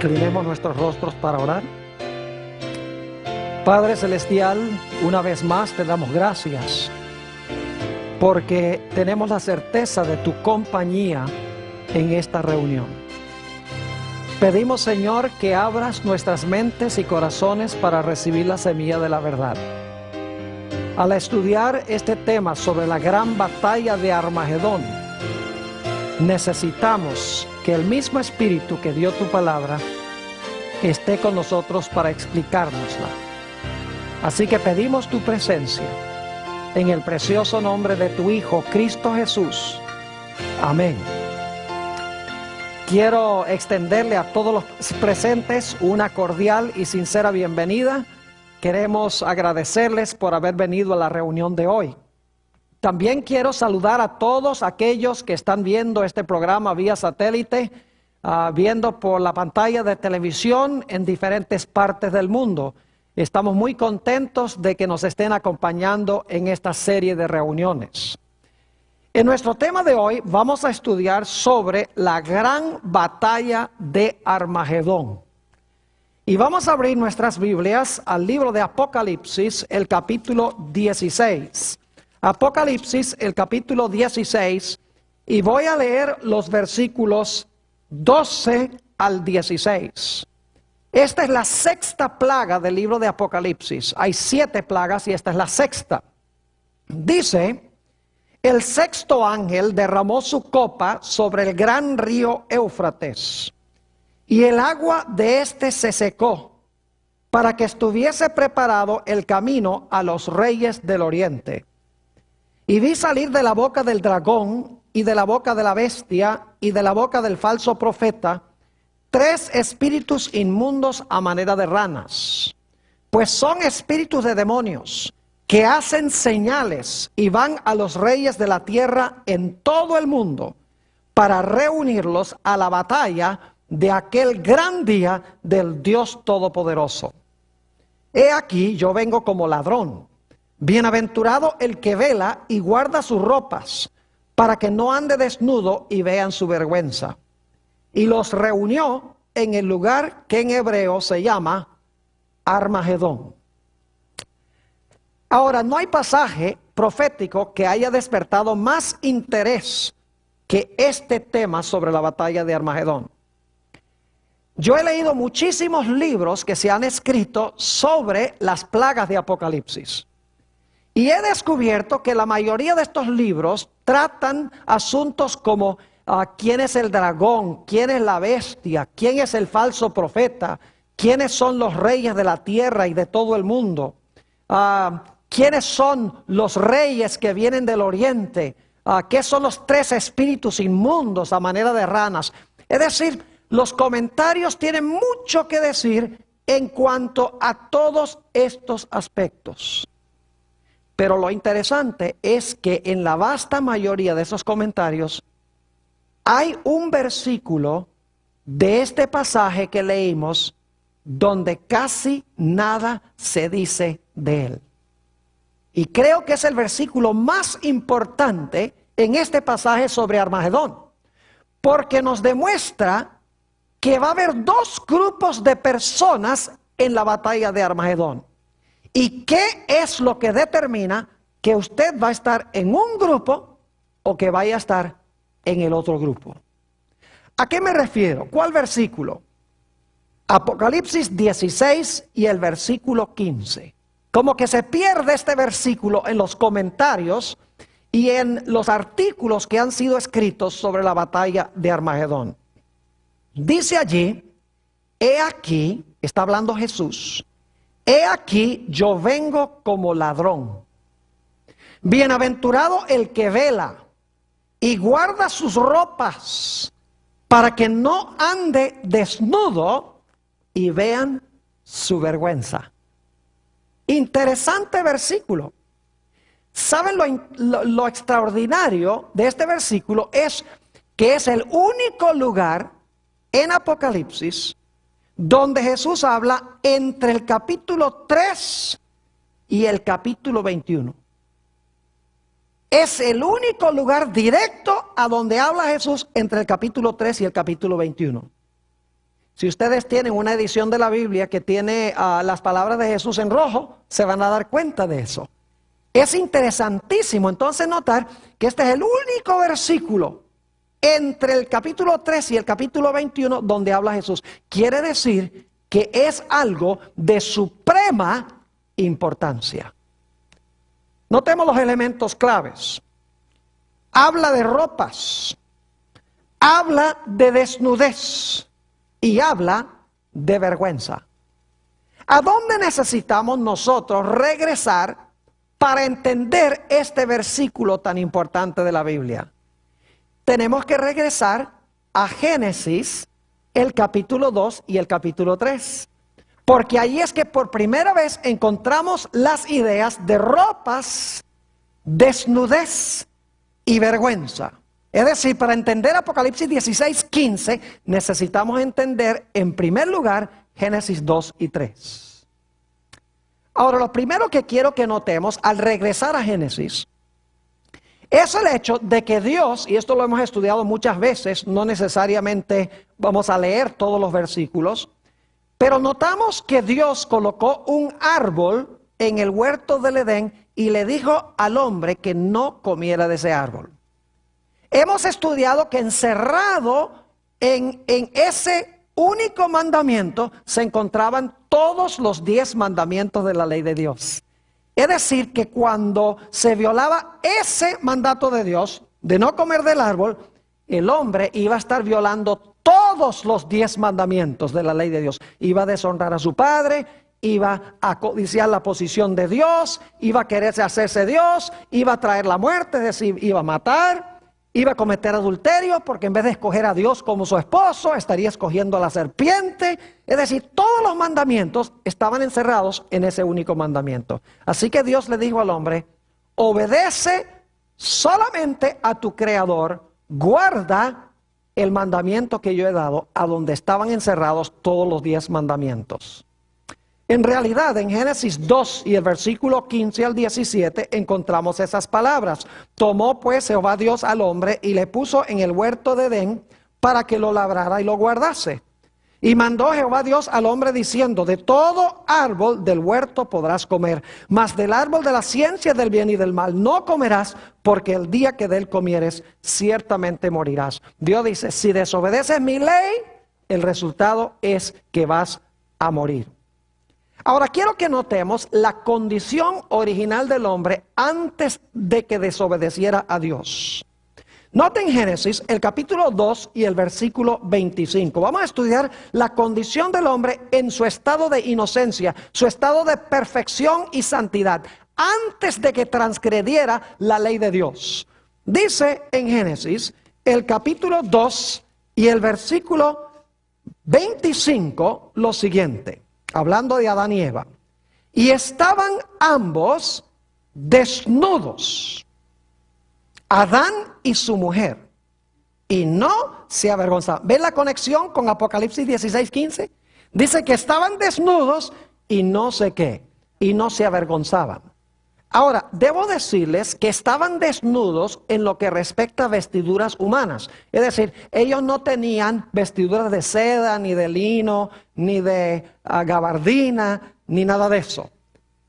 Inclinemos nuestros rostros para orar. Padre Celestial, una vez más te damos gracias porque tenemos la certeza de tu compañía en esta reunión. Pedimos, Señor, que abras nuestras mentes y corazones para recibir la semilla de la verdad. Al estudiar este tema sobre la gran batalla de Armagedón, necesitamos que el mismo Espíritu que dio tu palabra esté con nosotros para explicárnosla. Así que pedimos tu presencia en el precioso nombre de tu Hijo, Cristo Jesús. Amén. Quiero extenderle a todos los presentes una cordial y sincera bienvenida. Queremos agradecerles por haber venido a la reunión de hoy. También quiero saludar a todos aquellos que están viendo este programa vía satélite, viendo por la pantalla de televisión en diferentes partes del mundo. Estamos muy contentos de que nos estén acompañando en esta serie de reuniones. En nuestro tema de hoy vamos a estudiar sobre la gran batalla de Armagedón. Y vamos a abrir nuestras Biblias al libro de Apocalipsis, el capítulo 16. Apocalipsis, el capítulo 16, y voy a leer los versículos 12 al 16. Esta es la sexta plaga del libro de Apocalipsis. Hay 7 plagas y esta es la sexta. Dice: el sexto ángel derramó su copa sobre el gran río Éufrates, y el agua de éste se secó, para que estuviese preparado el camino a los reyes del oriente. Y vi salir de la boca del dragón, y de la boca de la bestia, y de la boca del falso profeta, 3 espíritus inmundos a manera de ranas, pues son espíritus de demonios, que hacen señales y van a los reyes de la tierra en todo el mundo, para reunirlos a la batalla de aquel gran día del Dios Todopoderoso. He aquí, yo vengo como ladrón. Bienaventurado el que vela y guarda sus ropas, para que no ande desnudo y vean su vergüenza. Y los reunió en el lugar que en hebreo se llama Armagedón. Ahora, no hay pasaje profético que haya despertado más interés que este tema sobre la batalla de Armagedón. Yo he leído muchísimos libros que se han escrito sobre las plagas de Apocalipsis. Y he descubierto que la mayoría de estos libros tratan asuntos como quién es el dragón, quién es la bestia, quién es el falso profeta, quiénes son los reyes de la tierra y de todo el mundo, quiénes son los reyes que vienen del oriente, qué son los 3 espíritus inmundos a manera de ranas. Es decir, los comentarios tienen mucho que decir en cuanto a todos estos aspectos. Pero lo interesante es que en la vasta mayoría de esos comentarios hay un versículo de este pasaje que leímos donde casi nada se dice de él. Y creo que es el versículo más importante en este pasaje sobre Armagedón, porque nos demuestra que va a haber 2 grupos de personas en la batalla de Armagedón. ¿Y qué es lo que determina que usted va a estar en un grupo o que vaya a estar en el otro grupo? ¿A qué me refiero? ¿Cuál versículo? Apocalipsis 16 y el versículo 15. Como que se pierde este versículo en los comentarios y en los artículos que han sido escritos sobre la batalla de Armagedón. Dice allí: he aquí, está hablando Jesús, he aquí yo vengo como ladrón. Bienaventurado el que vela y guarda sus ropas, para que no ande desnudo y vean su vergüenza. Interesante versículo. ¿Saben lo extraordinario de este versículo? Es que es el único lugar en Apocalipsis donde Jesús habla entre el capítulo 3 y el capítulo 21. Es el único lugar directo a donde habla Jesús entre el capítulo 3 y el capítulo 21. Si ustedes tienen una edición de la Biblia que tiene las palabras de Jesús en rojo, se van a dar cuenta de eso. Es interesantísimo entonces notar que este es el único versículo entre el capítulo 3 y el capítulo 21 donde habla Jesús. Quiere decir que es algo de suprema importancia. Notemos los elementos claves. Habla de ropas, habla de desnudez y habla de vergüenza. ¿A dónde necesitamos nosotros regresar para entender este versículo tan importante de la Biblia? Tenemos que regresar a Génesis, el capítulo 2 y el capítulo 3. Porque ahí es que por primera vez encontramos las ideas de ropas, desnudez y vergüenza. Es decir, para entender Apocalipsis 16:15 necesitamos entender en primer lugar Génesis 2 y 3. Ahora, lo primero que quiero que notemos al regresar a Génesis es el hecho de que Dios, y esto lo hemos estudiado muchas veces, no necesariamente vamos a leer todos los versículos, pero notamos que Dios colocó un árbol en el huerto del Edén y le dijo al hombre que no comiera de ese árbol. Hemos estudiado que encerrado en ese único mandamiento se encontraban todos los 10 mandamientos de la ley de Dios. Es decir, que cuando se violaba ese mandato de Dios de no comer del árbol, el hombre iba a estar violando todos los 10 mandamientos de la ley de Dios. Iba a deshonrar a su padre, iba a codiciar la posición de Dios, iba a quererse hacerse Dios, iba a traer la muerte, es decir, iba a matar, iba a cometer adulterio, porque en vez de escoger a Dios como su esposo, estaría escogiendo a la serpiente. Es decir, todos los mandamientos estaban encerrados en ese único mandamiento. Así que Dios le dijo al hombre: obedece solamente a tu Creador, guarda el mandamiento que yo he dado, a donde estaban encerrados todos los 10 mandamientos. En realidad, en Génesis 2 y el versículo 15 al 17 encontramos esas palabras. Tomó pues Jehová Dios al hombre y le puso en el huerto de Edén para que lo labrara y lo guardase. Y mandó Jehová Dios al hombre diciendo: de todo árbol del huerto podrás comer, mas del árbol de la ciencia del bien y del mal no comerás, porque el día que de él comieres ciertamente morirás. Dios dice: si desobedeces mi ley, el resultado es que vas a morir. Ahora quiero que notemos la condición original del hombre antes de que desobedeciera a Dios. Noten Génesis, el capítulo 2 y el versículo 25. Vamos a estudiar la condición del hombre en su estado de inocencia, su estado de perfección y santidad, antes de que transgrediera la ley de Dios. Dice en Génesis, el capítulo 2 y el versículo 25, lo siguiente, hablando de Adán y Eva. Y estaban ambos desnudos, Adán y su mujer, y no se avergonzaban. ¿Ven la conexión con Apocalipsis 16:15? Dice que estaban desnudos y no sé qué, y no se avergonzaban. Ahora, debo decirles que estaban desnudos en lo que respecta a vestiduras humanas. Es decir, ellos no tenían vestiduras de seda, ni de lino, ni de gabardina, ni nada de eso.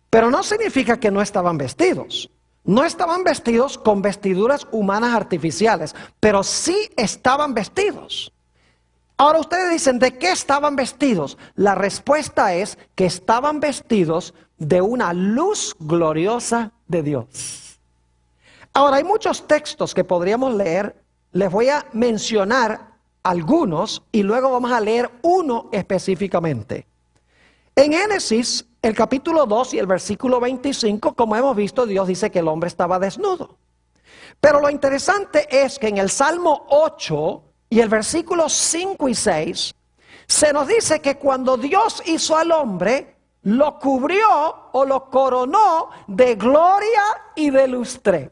Pero no significa que no estaban vestidos. No estaban vestidos con vestiduras humanas artificiales, pero sí estaban vestidos. Ahora ustedes dicen, ¿de qué estaban vestidos? La respuesta es que estaban vestidos de una luz gloriosa de Dios. Ahora hay muchos textos que podríamos leer, les voy a mencionar algunos y luego vamos a leer uno específicamente. En Génesis, el capítulo 2 y el versículo 25, como hemos visto, Dios dice que el hombre estaba desnudo. Pero lo interesante es que en el Salmo 8 y el versículo 5 y 6, se nos dice que cuando Dios hizo al hombre, lo cubrió o lo coronó de gloria y de lustre.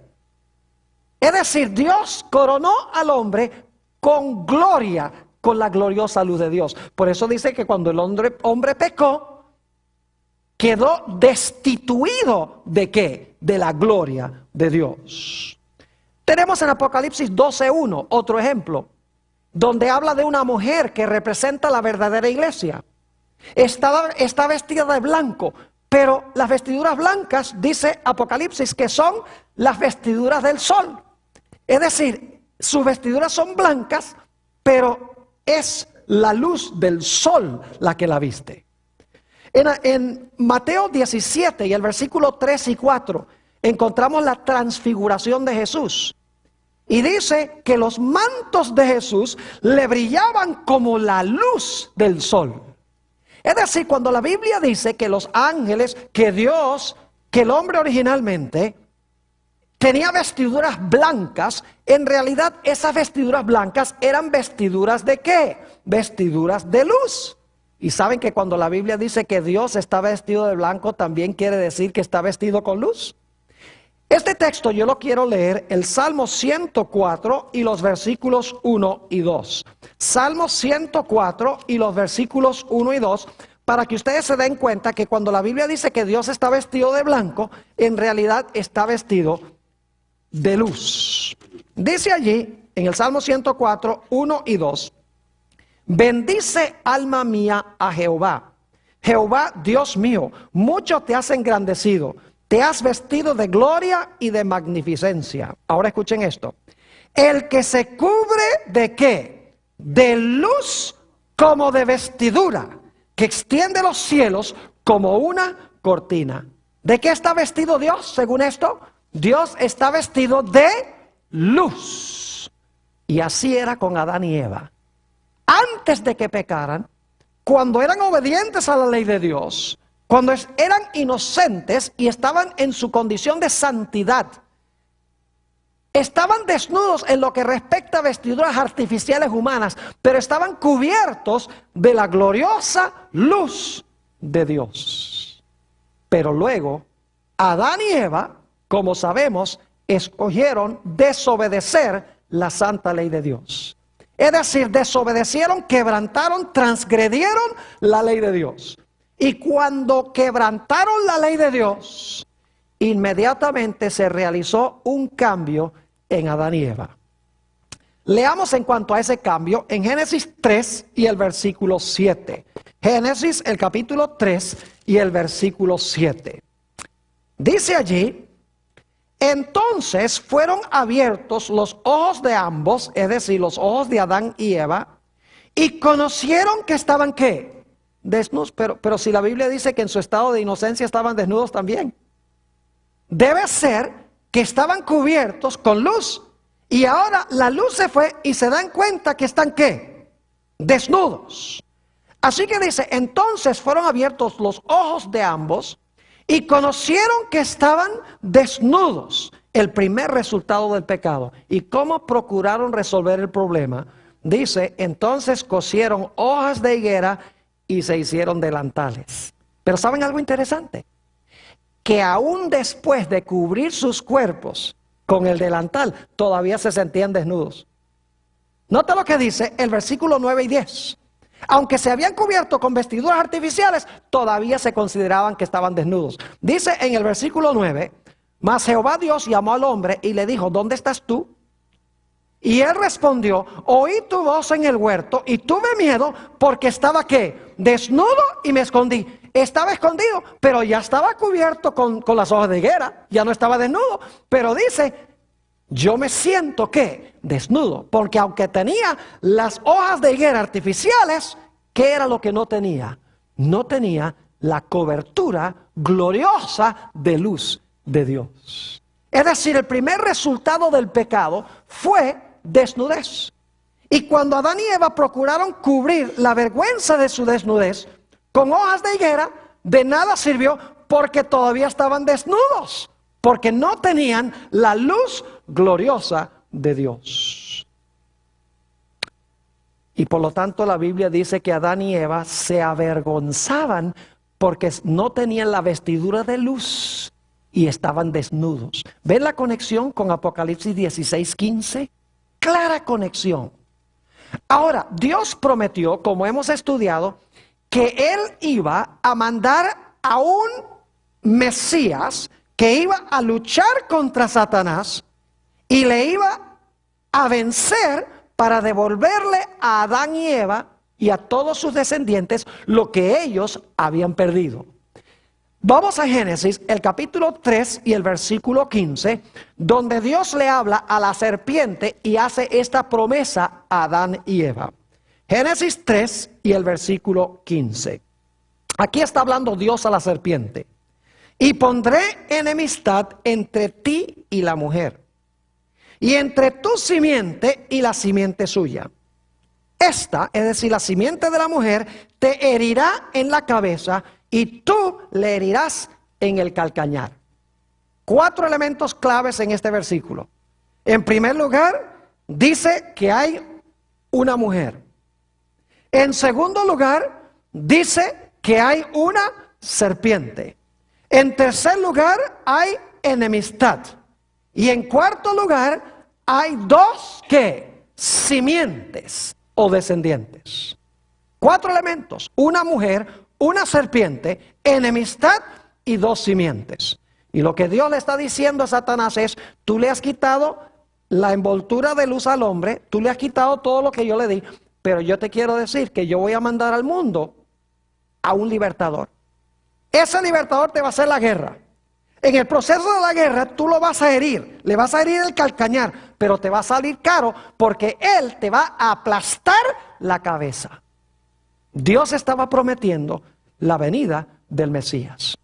Es decir, Dios coronó al hombre con gloria, con la gloriosa luz de Dios. Por eso dice que cuando el hombre pecó, quedó destituido ¿de qué? De la gloria de Dios. Tenemos en Apocalipsis 12:1 otro ejemplo. donde habla de una mujer que representa la verdadera iglesia. Está vestida de blanco, pero las vestiduras blancas, dice Apocalipsis, que son las vestiduras del sol. Es decir, sus vestiduras son blancas, pero es la luz del sol la que la viste. En Mateo 17 y el versículo 3 y 4 encontramos la transfiguración de Jesús. Y dice que los mantos de Jesús le brillaban como la luz del sol. Es decir, cuando la Biblia dice que los ángeles, que Dios, que el hombre originalmente tenía vestiduras blancas, en realidad esas vestiduras blancas eran vestiduras ¿de qué? Vestiduras de luz. Y saben que cuando la Biblia dice que Dios está vestido de blanco, también quiere decir que está vestido con luz. Este texto yo lo quiero leer, el Salmo 104 y los versículos 1 y 2. Salmo 104 y los versículos 1 y 2, para que ustedes se den cuenta que cuando la Biblia dice que Dios está vestido de blanco, en realidad está vestido de luz. Dice allí, en el Salmo 104, 1 y 2, bendice alma mía a Jehová. Jehová, Dios mío, mucho te has engrandecido. Te has vestido de gloria y de magnificencia. Ahora escuchen esto. El que se cubre ¿de qué? De luz como de vestidura, que extiende los cielos como una cortina. ¿De qué está vestido Dios según esto? Dios está vestido de luz. Y así era con Adán y Eva. Antes de que pecaran, cuando eran obedientes a la ley de Dios, cuando eran inocentes y estaban en su condición de santidad, estaban desnudos en lo que respecta a vestiduras artificiales humanas, pero estaban cubiertos de la gloriosa luz de Dios. Pero luego, Adán y Eva, como sabemos, escogieron desobedecer la santa ley de Dios. Es decir, desobedecieron, quebrantaron, transgredieron la ley de Dios. Y cuando quebrantaron la ley de Dios, inmediatamente se realizó un cambio en Adán y Eva. Leamos en cuanto a ese cambio en Génesis 3 y el versículo 7. Génesis, el capítulo 3 y el versículo 7. Dice allí, entonces fueron abiertos los ojos de ambos, es decir, los ojos de Adán y Eva, y conocieron que estaban ¿qué? Desnudos, pero si la Biblia dice que en su estado de inocencia estaban desnudos también. Debe ser que estaban cubiertos con luz. Y ahora la luz se fue y se dan cuenta que están ¿qué? Desnudos. Así que dice, entonces fueron abiertos los ojos de ambos y conocieron que estaban desnudos. El primer resultado del pecado. ¿Y cómo procuraron resolver el problema? Dice, entonces cosieron hojas de higuera y se hicieron delantales. Pero ¿saben algo interesante? Que aún después de cubrir sus cuerpos con el delantal, todavía se sentían desnudos. Nota lo que dice el versículo 9 y 10. Aunque se habían cubierto con vestiduras artificiales, todavía se consideraban que estaban desnudos. Dice en el versículo 9, mas Jehová Dios llamó al hombre y le dijo, ¿dónde estás tú? Y él respondió, oí tu voz en el huerto y tuve miedo porque estaba ¿qué? Desnudo y me escondí. Estaba escondido, pero ya estaba cubierto con las hojas de higuera, ya no estaba desnudo. Pero dice, yo me siento ¿qué? Desnudo, porque aunque tenía las hojas de higuera artificiales, ¿qué era lo que no tenía? No tenía la cobertura gloriosa de luz de Dios. Es decir, el primer resultado del pecado fue desnudez. Y cuando Adán y Eva procuraron cubrir la vergüenza de su desnudez con hojas de higuera, de nada sirvió porque todavía estaban desnudos, porque no tenían la luz gloriosa de Dios. Y por lo tanto la Biblia dice que Adán y Eva se avergonzaban porque no tenían la vestidura de luz y estaban desnudos. ¿Ven la conexión con Apocalipsis 16:15? Clara conexión. Ahora, Dios prometió, como hemos estudiado, que Él iba a mandar a un Mesías que iba a luchar contra Satanás y le iba a vencer para devolverle a Adán y Eva y a todos sus descendientes lo que ellos habían perdido. Vamos a Génesis, el capítulo 3 y el versículo 15, donde Dios le habla a la serpiente y hace esta promesa a Adán y Eva. Génesis 3 y el versículo 15. Aquí está hablando Dios a la serpiente. Y pondré enemistad entre ti y la mujer, y entre tu simiente y la simiente suya. Esta, es decir, la simiente de la mujer, te herirá en la cabeza y tú le herirás en el calcañar. 4 elementos claves en este versículo. En primer lugar, dice que hay una mujer. En segundo lugar, dice que hay una serpiente. En tercer lugar, hay enemistad. Y en cuarto lugar, hay 2, ¿qué? Simientes o descendientes. 4 elementos, una mujer, una serpiente, enemistad y 2 simientes. Y lo que Dios le está diciendo a Satanás es, tú le has quitado la envoltura de luz al hombre, tú le has quitado todo lo que yo le di, pero yo te quiero decir que yo voy a mandar al mundo a un libertador. Ese libertador te va a hacer la guerra. En el proceso de la guerra tú lo vas a herir, le vas a herir el calcañar, pero te va a salir caro porque él te va a aplastar la cabeza. Dios estaba prometiendo la venida del Mesías.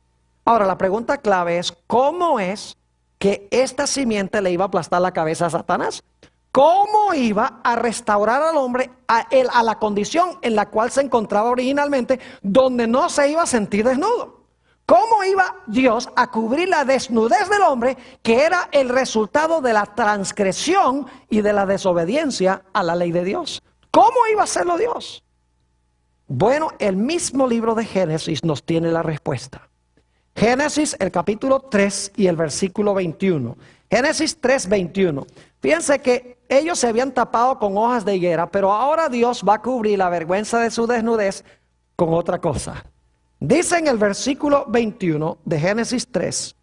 Ahora la pregunta clave es, ¿cómo es que esta simiente le iba a aplastar la cabeza a Satanás? ¿Cómo iba a restaurar al hombre a la condición en la cual se encontraba originalmente, donde no se iba a sentir desnudo? ¿Cómo iba Dios a cubrir la desnudez del hombre, que era el resultado de la transgresión y de la desobediencia a la ley de Dios? ¿Cómo iba a hacerlo Dios? Bueno, el mismo libro de Génesis nos tiene la respuesta. Génesis, el capítulo 3 y el versículo 21. Génesis 3, 21. Fíjense que ellos se habían tapado con hojas de higuera, pero ahora Dios va a cubrir la vergüenza de su desnudez con otra cosa. Dice en el versículo 21 de Génesis 3.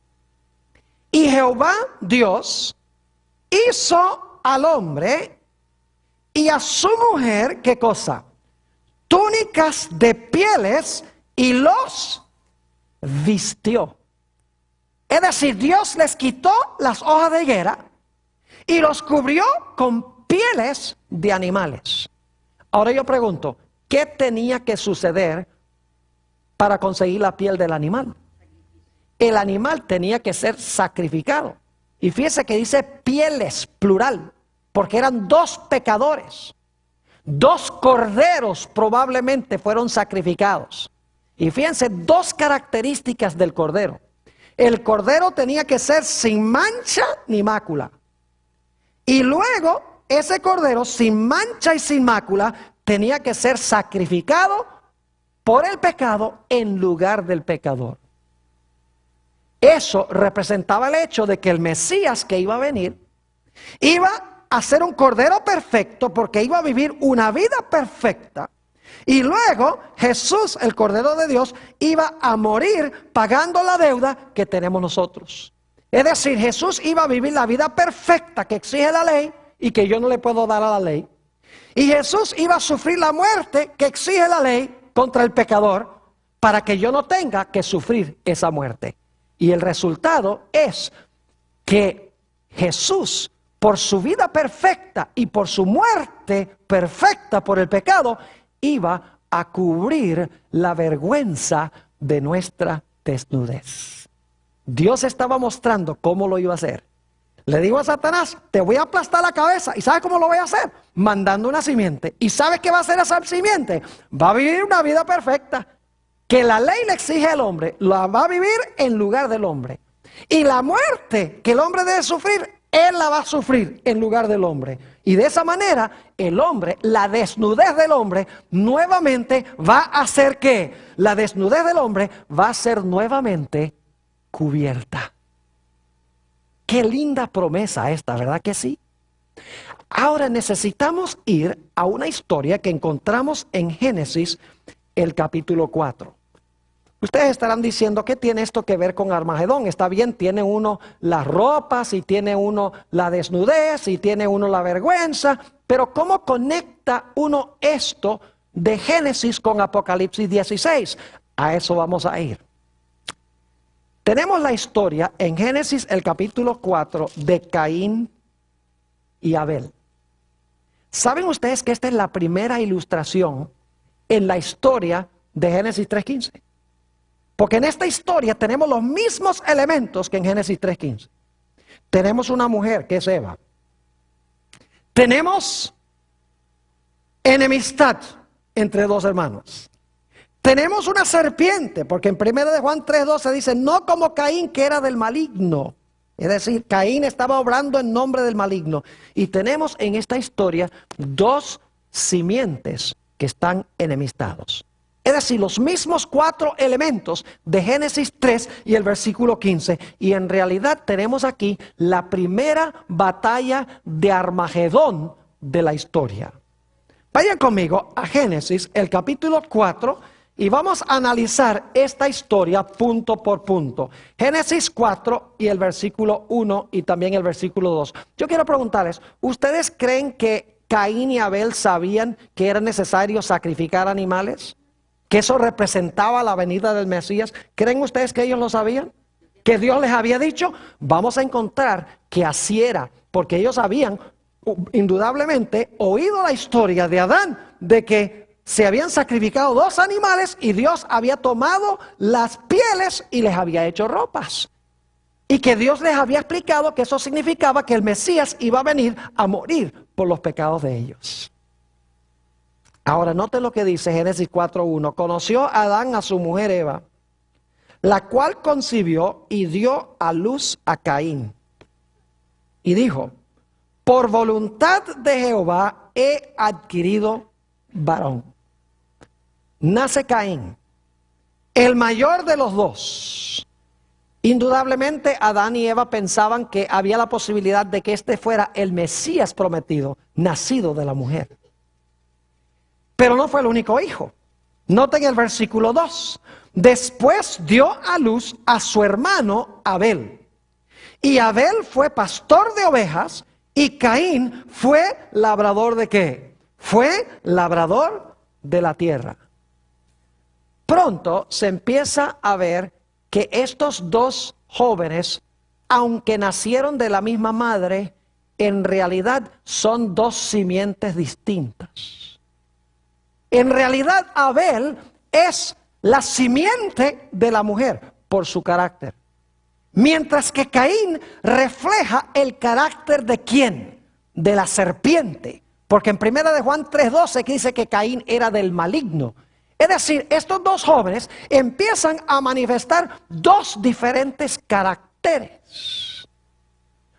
Y Jehová Dios hizo al hombre y a su mujer, ¿qué cosa? Túnicas de pieles y los vistió. Es decir, Dios les quitó las hojas de higuera y los cubrió con pieles de animales. Ahora yo pregunto, ¿qué tenía que suceder para conseguir la piel del animal? El animal tenía que ser sacrificado. Y fíjese que dice pieles, plural, porque eran 2 pecadores. 2 corderos probablemente fueron sacrificados. Y fíjense 2 características del cordero. El cordero tenía que ser sin mancha ni mácula. Y luego ese cordero sin mancha y sin mácula tenía que ser sacrificado por el pecado en lugar del pecador. Eso representaba el hecho de que el Mesías que iba a venir iba a ser un cordero perfecto, porque iba a vivir una vida perfecta. Y luego Jesús, el Cordero de Dios, iba a morir pagando la deuda que tenemos nosotros. Es decir, Jesús iba a vivir la vida perfecta que exige la ley y que yo no le puedo dar a la ley. Y Jesús iba a sufrir la muerte que exige la ley contra el pecador, para que yo no tenga que sufrir esa muerte. Y el resultado es que Jesús, por su vida perfecta y por su muerte perfecta por el pecado, iba a cubrir la vergüenza de nuestra desnudez. Dios estaba mostrando cómo lo iba a hacer. Le digo a Satanás, te voy a aplastar la cabeza. ¿Y sabes cómo lo voy a hacer? Mandando una simiente. ¿Y sabes qué va a hacer esa simiente? Va a vivir una vida perfecta, que la ley le exige al hombre, la va a vivir en lugar del hombre. Y la muerte que el hombre debe sufrir, él la va a sufrir en lugar del hombre. Y de esa manera, el hombre, la desnudez del hombre, nuevamente va a hacer que la desnudez del hombre va a ser nuevamente cubierta. Qué linda promesa esta, ¿verdad que sí? Ahora necesitamos ir a una historia que encontramos en Génesis, el capítulo 4. Ustedes estarán diciendo, ¿qué tiene esto que ver con Armagedón? Está bien, tiene uno las ropas y tiene uno la desnudez y tiene uno la vergüenza, pero ¿cómo conecta uno esto de Génesis con Apocalipsis 16? A eso vamos a ir. Tenemos la historia en Génesis el capítulo 4 de Caín y Abel. ¿Saben ustedes que esta es la primera ilustración en la historia de Génesis 3:15? Porque en esta historia tenemos los mismos elementos que en Génesis 3:15. Tenemos una mujer que es Eva. Tenemos enemistad entre dos hermanos. Tenemos una serpiente, porque en 1 de Juan 3:12 dice, no como Caín que era del maligno. Es decir, Caín estaba obrando en nombre del maligno. Y tenemos en esta historia dos simientes que están enemistados. Es decir, los mismos 4 elementos de Génesis 3 y el versículo 15. Y en realidad tenemos aquí la primera batalla de Armagedón de la historia. Vayan conmigo a Génesis, el capítulo 4, y vamos a analizar esta historia punto por punto. Génesis 4 y el versículo 1 y también el versículo 2. Yo quiero preguntarles, ¿ustedes creen que Caín y Abel sabían que era necesario sacrificar animales? ¿Que eso representaba la venida del Mesías? ¿Creen ustedes que ellos lo sabían? ¿Que Dios les había dicho? Vamos a encontrar que así era, porque ellos habían indudablemente oído la historia de Adán, de que se habían sacrificado 2 animales y Dios había tomado las pieles y les había hecho ropas. Y que Dios les había explicado que eso significaba que el Mesías iba a venir a morir por los pecados de ellos. Ahora, noten lo que dice Génesis 4:1. Conoció Adán a su mujer Eva, la cual concibió y dio a luz a Caín. Y dijo, por voluntad de Jehová he adquirido varón. Nace Caín, el mayor de los 2. Indudablemente Adán y Eva pensaban que había la posibilidad de que este fuera el Mesías prometido, nacido de la mujer. Pero no fue el único hijo. Noten el versículo 2. Después dio a luz a su hermano Abel. Y Abel fue pastor de ovejas y Caín fue labrador ¿de qué? Fue labrador de la tierra. Pronto se empieza a ver que estos 2 jóvenes, aunque nacieron de la misma madre, en realidad son 2 simientes distintas. En realidad Abel es la simiente de la mujer por su carácter. Mientras que Caín refleja el carácter de ¿quién? De la serpiente. Porque en 1 de Juan 3:12 dice que Caín era del maligno. Es decir, estos 2 jóvenes empiezan a manifestar 2 diferentes caracteres.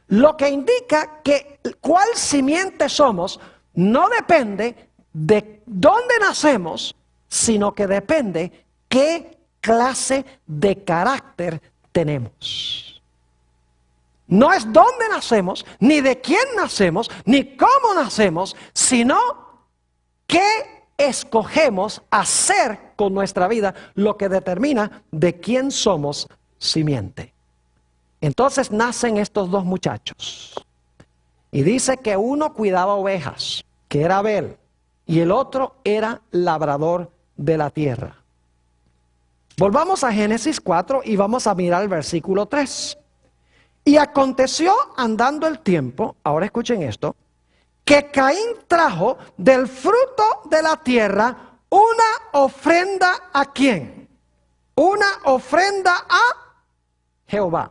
Lo que indica que cuál simiente somos no depende de dónde nacemos, sino que depende qué clase de carácter tenemos. No es dónde nacemos, ni de quién nacemos, ni cómo nacemos, sino qué escogemos hacer con nuestra vida, lo que determina de quién somos simiente. Entonces nacen estos 2 muchachos. Y dice que uno cuidaba ovejas, que era Abel, y el otro era labrador de la tierra. Volvamos a Génesis 4 y vamos a mirar el versículo 3. Y aconteció andando el tiempo, ahora escuchen esto, que Caín trajo del fruto de la tierra una ofrenda ¿a quién? Una ofrenda a Jehová.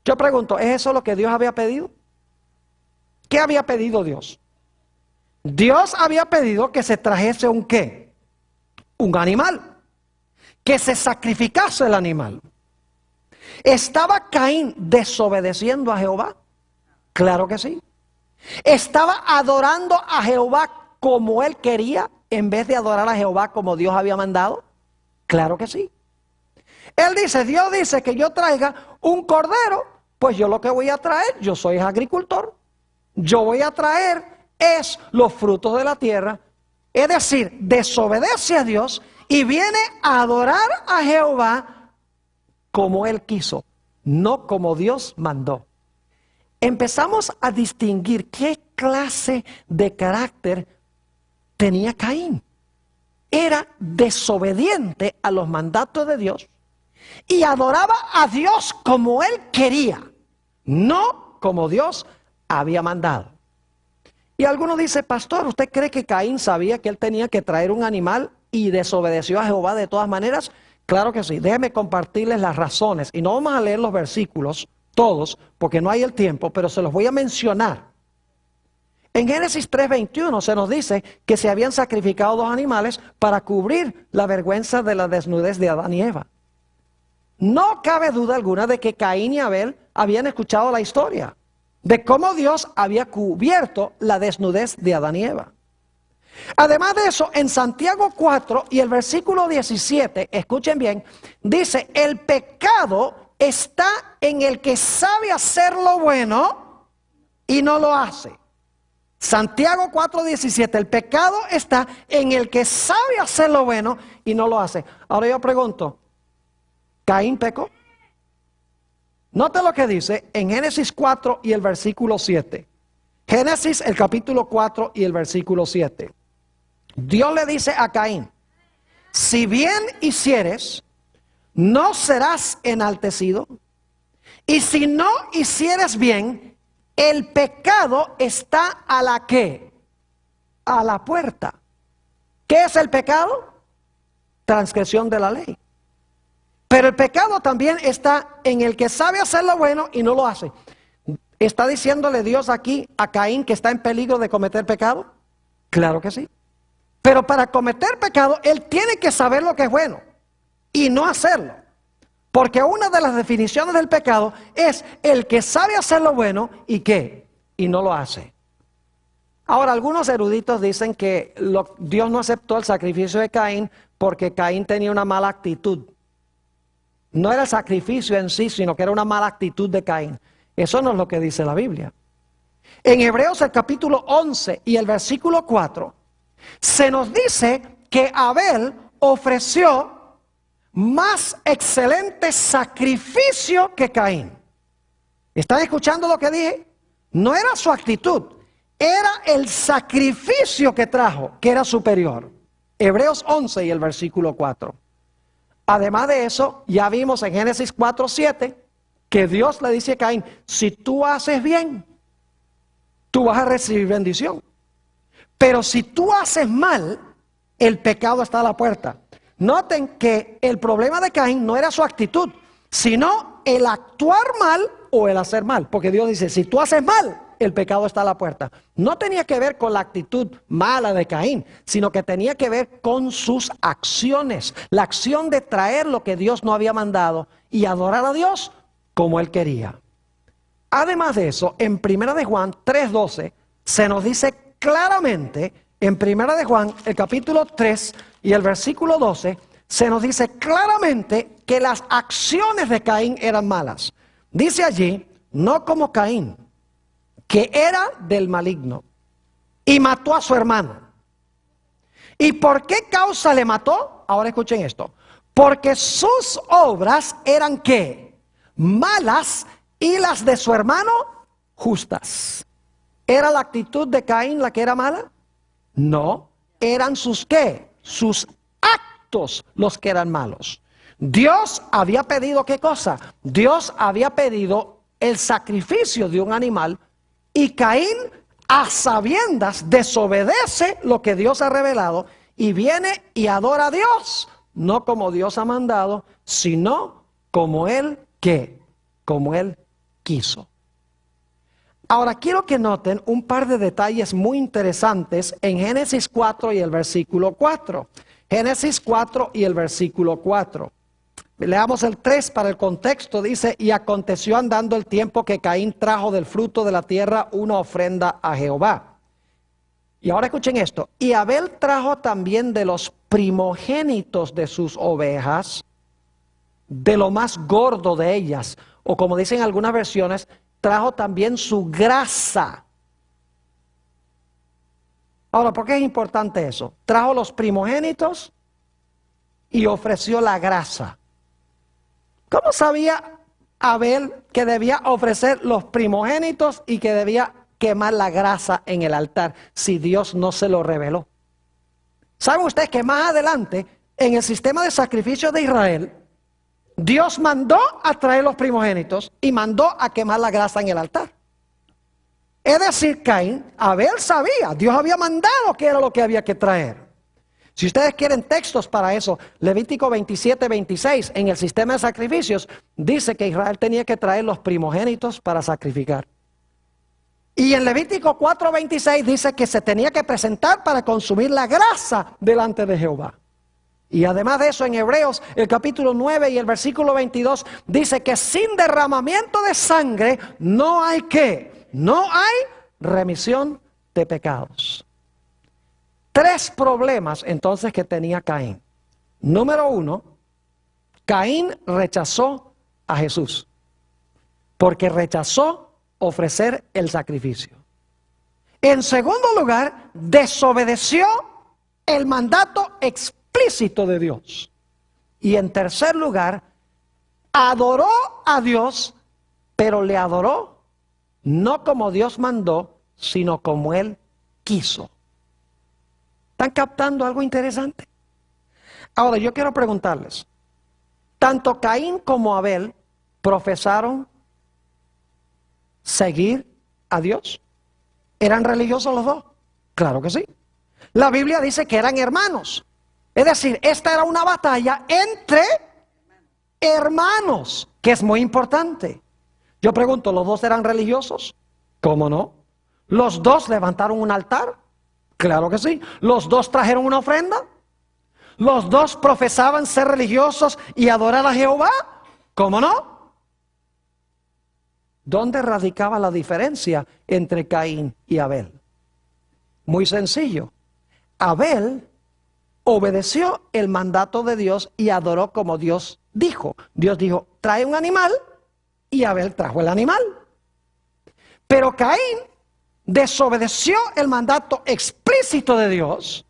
Yo pregunto, ¿es eso lo que Dios había pedido? ¿Qué había pedido Dios? Dios había pedido que se trajese un ¿qué? Un animal. Que se sacrificase el animal. ¿Estaba Caín desobedeciendo a Jehová? Claro que sí. ¿Estaba adorando a Jehová como él quería en vez de adorar a Jehová como Dios había mandado? Claro que sí. Él dice, Dios dice que yo traiga un cordero, pues yo lo que voy a traer, yo soy agricultor, yo voy a traer es los frutos de la tierra. Es decir, desobedece a Dios y viene a adorar a Jehová como él quiso, no como Dios mandó. Empezamos a distinguir qué clase de carácter tenía Caín. Era desobediente a los mandatos de Dios y adoraba a Dios como él quería, no como Dios había mandado. Y algunos dicen, pastor, ¿usted cree que Caín sabía que él tenía que traer un animal y desobedeció a Jehová de todas maneras? Claro que sí. Déjeme compartirles las razones. Y no vamos a leer los versículos todos, porque no hay el tiempo, pero se los voy a mencionar. En Génesis 3:21 se nos dice que se habían sacrificado 2 animales para cubrir la vergüenza de la desnudez de Adán y Eva. No cabe duda alguna de que Caín y Abel habían escuchado la historia de cómo Dios había cubierto la desnudez de Adán y Eva. Además de eso, en Santiago 4 y el versículo 17, escuchen bien, dice, el pecado está en el que sabe hacer lo bueno y no lo hace. Santiago 4:17, el pecado está en el que sabe hacer lo bueno y no lo hace. Ahora yo pregunto, ¿Caín pecó? Note lo que dice en Génesis 4 y el versículo 7. Génesis el capítulo 4 y el versículo 7. Dios le dice a Caín, si bien hicieres, no serás enaltecido. Y si no hicieres bien, el pecado está a la ¿qué? A la puerta. ¿Qué es el pecado? Transgresión de la ley. Pero el pecado también está en el que sabe hacer lo bueno y no lo hace. ¿Está diciéndole Dios aquí a Caín que está en peligro de cometer pecado? Claro que sí. Pero para cometer pecado, él tiene que saber lo que es bueno y no hacerlo. Porque una de las definiciones del pecado es el que sabe hacer lo bueno y ¿qué? Y no lo hace. Ahora, algunos eruditos dicen que Dios no aceptó el sacrificio de Caín porque Caín tenía una mala actitud. No era el sacrificio en sí, sino que era una mala actitud de Caín. Eso no es lo que dice la Biblia. En Hebreos el capítulo 11 y el versículo 4, se nos dice que Abel ofreció más excelente sacrificio que Caín. ¿Están escuchando lo que dije? No era su actitud, era el sacrificio que trajo, que era superior. Hebreos 11 y el versículo 4. Además de eso, ya vimos en Génesis 4:7 que Dios le dice a Caín, si tú haces bien, tú vas a recibir bendición. Pero si tú haces mal, el pecado está a la puerta. Noten que el problema de Caín no era su actitud, sino el actuar mal o el hacer mal. Porque Dios dice, si tú haces mal, el pecado está a la puerta. No tenía que ver con la actitud mala de Caín, sino que tenía que ver con sus acciones. La acción de traer lo que Dios no había mandado y adorar a Dios como él quería. Además de eso, en 1 de Juan 3:12 se nos dice claramente, en 1 de Juan, el capítulo 3 y el versículo 12, se nos dice claramente que las acciones de Caín eran malas. Dice allí, no como Caín, que era del maligno y mató a su hermano. ¿Y por qué causa le mató? Ahora escuchen esto. Porque sus obras eran ¿qué? Malas y las de su hermano justas. ¿Era la actitud de Caín la que era mala? No, eran sus ¿qué? Sus actos los que eran malos. Dios había pedido ¿qué cosa? Dios había pedido el sacrificio de un animal y Caín a sabiendas desobedece lo que Dios ha revelado y viene y adora a Dios, no como Dios ha mandado, sino como él ¿qué? Como él quiso. Ahora quiero que noten un par de detalles muy interesantes en Génesis 4 y el versículo 4. Génesis 4 y el versículo 4. Leamos el 3 para el contexto. Dice, y aconteció andando el tiempo que Caín trajo del fruto de la tierra una ofrenda a Jehová. Y ahora escuchen esto. Y Abel trajo también de los primogénitos de sus ovejas, de lo más gordo de ellas. O como dicen algunas versiones, trajo también su grasa. Ahora, ¿por qué es importante eso? Trajo los primogénitos y ofreció la grasa. ¿Cómo sabía Abel que debía ofrecer los primogénitos y que debía quemar la grasa en el altar si Dios no se lo reveló? ¿Saben ustedes que más adelante, en el sistema de sacrificios de Israel, Dios mandó a traer los primogénitos y mandó a quemar la grasa en el altar? Es decir, Abel sabía, Dios había mandado que era lo que había que traer. Si ustedes quieren textos para eso, Levítico 27:26, en el sistema de sacrificios, dice que Israel tenía que traer los primogénitos para sacrificar. Y en Levítico 4:26 dice que se tenía que presentar para consumir la grasa delante de Jehová. Y además de eso, en Hebreos, el capítulo 9 y el versículo 22, dice que sin derramamiento de sangre no hay ¿qué? No hay remisión de pecados. 3 problemas entonces que tenía Caín. Número 1, Caín rechazó a Jesús, porque rechazó ofrecer el sacrificio. En segundo lugar, desobedeció el mandato explícito de Dios. Y en tercer lugar, adoró a Dios, pero le adoró no como Dios mandó, sino como él quiso. ¿Están captando algo interesante? Ahora yo quiero preguntarles, tanto Caín como Abel profesaron seguir a Dios. ¿Eran religiosos los dos? Claro que sí. La Biblia dice que eran hermanos. Es decir, esta era una batalla entre hermanos, que es muy importante. Yo pregunto, ¿los dos eran religiosos? ¿Cómo no? ¿Los dos levantaron un altar? Claro que sí. ¿Los dos trajeron una ofrenda? ¿Los dos profesaban ser religiosos y adorar a Jehová? ¿Cómo no? ¿Dónde radicaba la diferencia entre Caín y Abel? Muy sencillo. Abel obedeció el mandato de Dios y adoró como Dios dijo. Dios dijo, trae un animal, y Abel trajo el animal. Pero Caín desobedeció el mandato explícito de Dios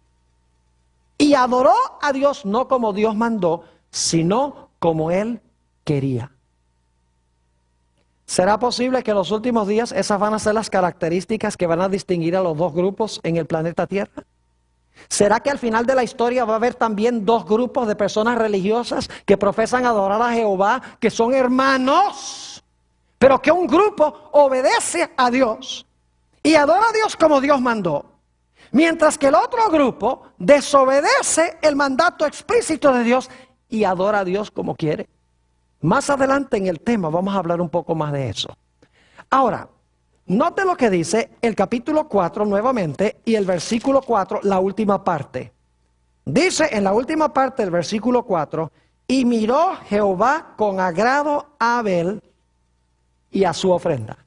y adoró a Dios no como Dios mandó, sino como él quería. ¿Será posible que en los últimos días esas van a ser las características que van a distinguir a los dos grupos en el planeta Tierra? ¿Será que al final de la historia va a haber también 2 grupos de personas religiosas que profesan adorar a Jehová, que son hermanos, pero que un grupo obedece a Dios y adora a Dios como Dios mandó, mientras que el otro grupo desobedece el mandato explícito de Dios y adora a Dios como quiere? Más adelante en el tema vamos a hablar un poco más de eso. Ahora, note lo que dice el capítulo 4 nuevamente y el versículo 4, la última parte. Dice en la última parte del versículo 4, y miró Jehová con agrado a Abel y a su ofrenda.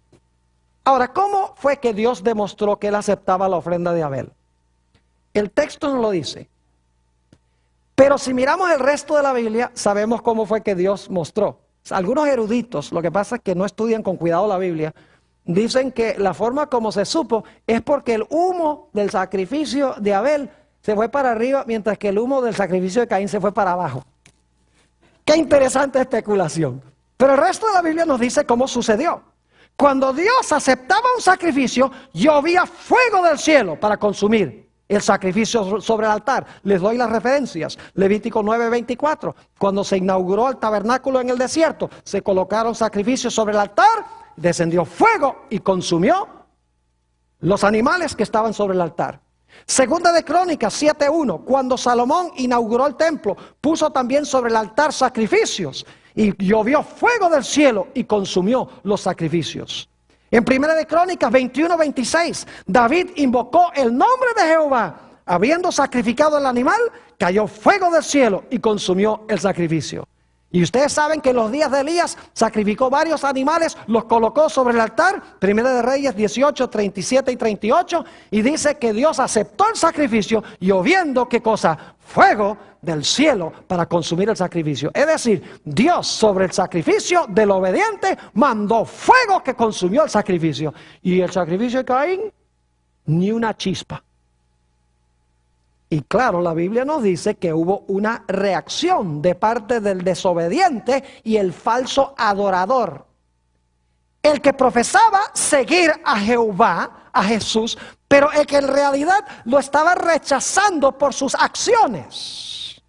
Ahora, ¿cómo fue que Dios demostró que él aceptaba la ofrenda de Abel? El texto no lo dice. Pero si miramos el resto de la Biblia, sabemos cómo fue que Dios mostró. Algunos eruditos, lo que pasa es que no estudian con cuidado la Biblia, dicen que la forma como se supo es porque el humo del sacrificio de Abel se fue para arriba, mientras que el humo del sacrificio de Caín se fue para abajo. Qué interesante especulación. Pero el resto de la Biblia nos dice cómo sucedió. Cuando Dios aceptaba un sacrificio, llovía fuego del cielo para consumir el sacrificio sobre el altar. Les doy las referencias. Levítico 9:24. Cuando se inauguró el tabernáculo en el desierto, se colocaron sacrificios sobre el altar, descendió fuego y consumió los animales que estaban sobre el altar. Segunda de Crónicas 7:1. Cuando Salomón inauguró el templo, puso también sobre el altar sacrificios, y llovió fuego del cielo y consumió los sacrificios. En Primera de Crónicas 21:26, David invocó el nombre de Jehová. Habiendo sacrificado el animal, cayó fuego del cielo y consumió el sacrificio. Y ustedes saben que en los días de Elías sacrificó varios animales, los colocó sobre el altar. Primera de Reyes 18, 37 y 38. Y dice que Dios aceptó el sacrificio, lloviendo, ¿qué cosa? Fuego del cielo para consumir el sacrificio. Es decir, Dios sobre el sacrificio del obediente mandó fuego que consumió el sacrificio. Y el sacrificio de Caín, ni una chispa. Y claro, la Biblia nos dice que hubo una reacción de parte del desobediente y el falso adorador. El que profesaba seguir a Jehová, a Jesús, pero el que en realidad lo estaba rechazando por sus acciones.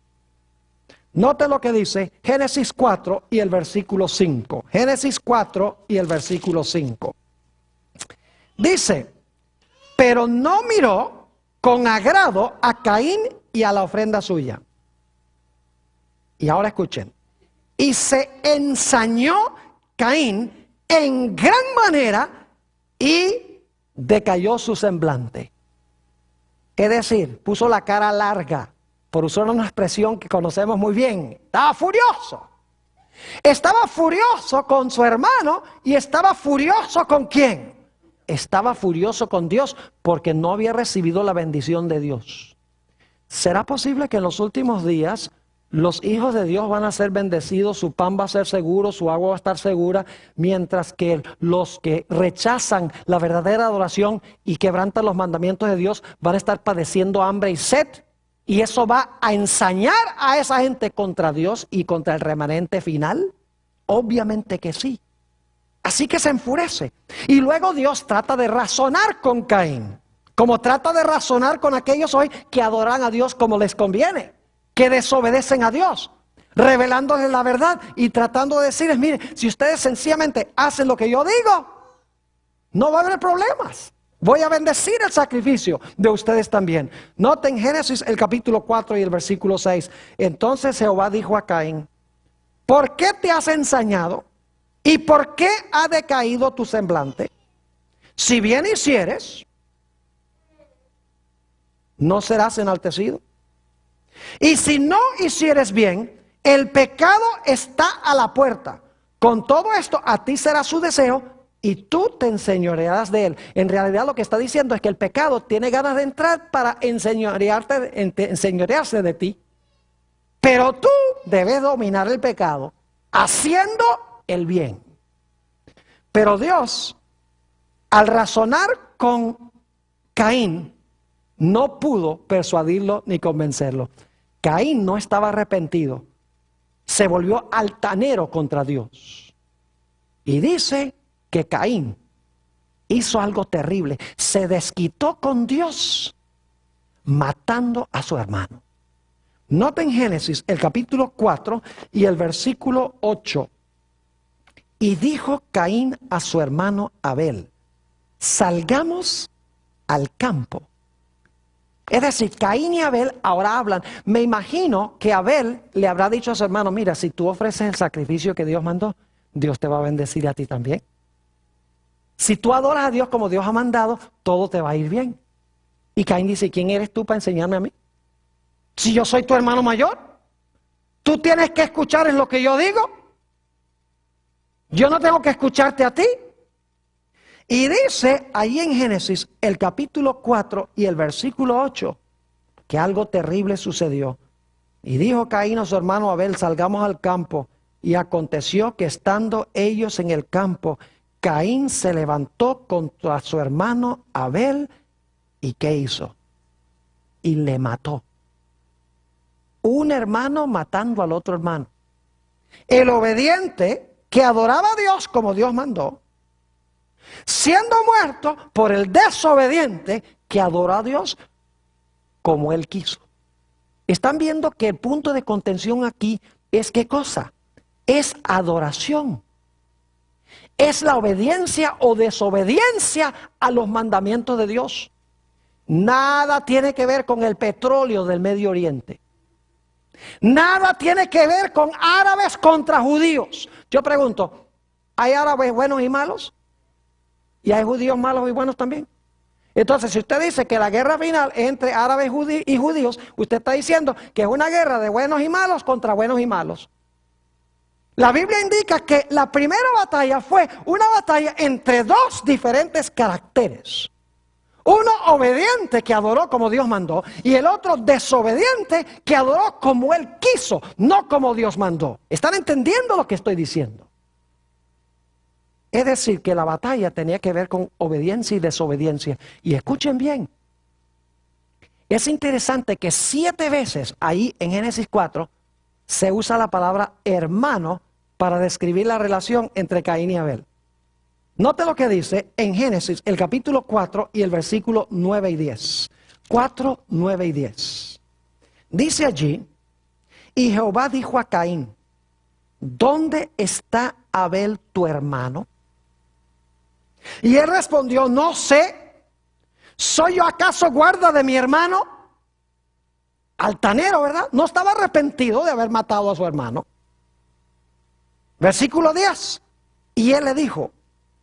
Note lo que dice Génesis 4 y el versículo 5. Génesis 4 y el versículo 5. Dice, pero no miró con agrado a Caín y a la ofrenda suya. Y ahora escuchen. Y se ensañó Caín en gran manera y decayó su semblante. Es decir, puso la cara larga, por usar una expresión que conocemos muy bien. Estaba furioso. Estaba furioso con su hermano y estaba furioso ¿con quién? Estaba furioso con Dios porque no había recibido la bendición de Dios. ¿Será posible que en los últimos días los hijos de Dios van a ser bendecidos, su pan va a ser seguro, su agua va a estar segura, mientras que los que rechazan la verdadera adoración y quebrantan los mandamientos de Dios van a estar padeciendo hambre y sed? ¿Y eso va a ensañar a esa gente contra Dios y contra el remanente final? Obviamente que sí. Así que se enfurece. Y luego Dios trata de razonar con Caín, como trata de razonar con aquellos hoy que adoran a Dios como les conviene, que desobedecen a Dios, revelándoles la verdad y tratando de decirles, mire, si ustedes sencillamente hacen lo que yo digo, no va a haber problemas. Voy a bendecir el sacrificio de ustedes también. Noten Génesis el capítulo 4 y el versículo 6. Entonces Jehová dijo a Caín, ¿por qué te has ensañado? ¿Y por qué ha decaído tu semblante? Si bien hicieres, no serás enaltecido. Y si no hicieres bien, el pecado está a la puerta. Con todo esto, a ti será su deseo y tú te enseñorearás de él. En realidad lo que está diciendo es que el pecado tiene ganas de entrar para enseñorearse de ti. Pero tú debes dominar el pecado haciendo el bien. Pero Dios, al razonar con Caín, no pudo persuadirlo ni convencerlo. Caín no estaba arrepentido. Se volvió altanero contra Dios. Y dice que Caín hizo algo terrible. Se desquitó con Dios matando a su hermano. Noten Génesis el capítulo 4 y el versículo 8. Y dijo Caín a su hermano Abel, salgamos al campo. Es decir, Caín y Abel ahora hablan. Me imagino que Abel le habrá dicho a su hermano, mira, si tú ofreces el sacrificio que Dios mandó, Dios te va a bendecir a ti también. Si tú adoras a Dios como Dios ha mandado, todo te va a ir bien. Y Caín dice, ¿quién eres tú para enseñarme a mí? Si yo soy tu hermano mayor, tú tienes que escuchar en lo que yo digo. Yo no tengo que escucharte a ti. Y dice ahí en Génesis el capítulo 4 y el versículo 8 que algo terrible sucedió. Y dijo Caín a su hermano Abel, salgamos al campo. Y aconteció que estando ellos en el campo, Caín se levantó contra su hermano Abel. ¿Y qué hizo? Y le mató. Un hermano matando al otro hermano. El obediente que adoraba a Dios como Dios mandó, siendo muerto por el desobediente que adora a Dios como Él quiso. Están viendo que el punto de contención aquí es ¿qué cosa? Es adoración. Es la obediencia o desobediencia a los mandamientos de Dios. Nada tiene que ver con el petróleo del Medio Oriente. Nada tiene que ver con árabes contra judíos. Yo pregunto, ¿hay árabes buenos y malos? ¿Y hay judíos malos y buenos también? Entonces, si usted dice que la guerra final es entre árabes y judíos, usted está diciendo que es una guerra de buenos y malos contra buenos y malos. La Biblia indica que la primera batalla fue una batalla entre dos diferentes caracteres. Uno obediente que adoró como Dios mandó y el otro desobediente que adoró como él quiso, no como Dios mandó. ¿Están entendiendo lo que estoy diciendo? Es decir, que la batalla tenía que ver con obediencia y desobediencia. Y escuchen bien, Es interesante que 7 veces ahí en Génesis 4 se usa la palabra hermano para describir la relación entre Caín y Abel. Note lo que dice en Génesis, el capítulo 4 y el versículo 9 y 10. 4, 9 y 10. Dice allí, y Jehová dijo a Caín, ¿dónde está Abel tu hermano? Y él respondió, no sé. ¿Soy yo acaso guarda de mi hermano? Altanero, ¿verdad? No estaba arrepentido de haber matado a su hermano. Versículo 10. Y él le dijo,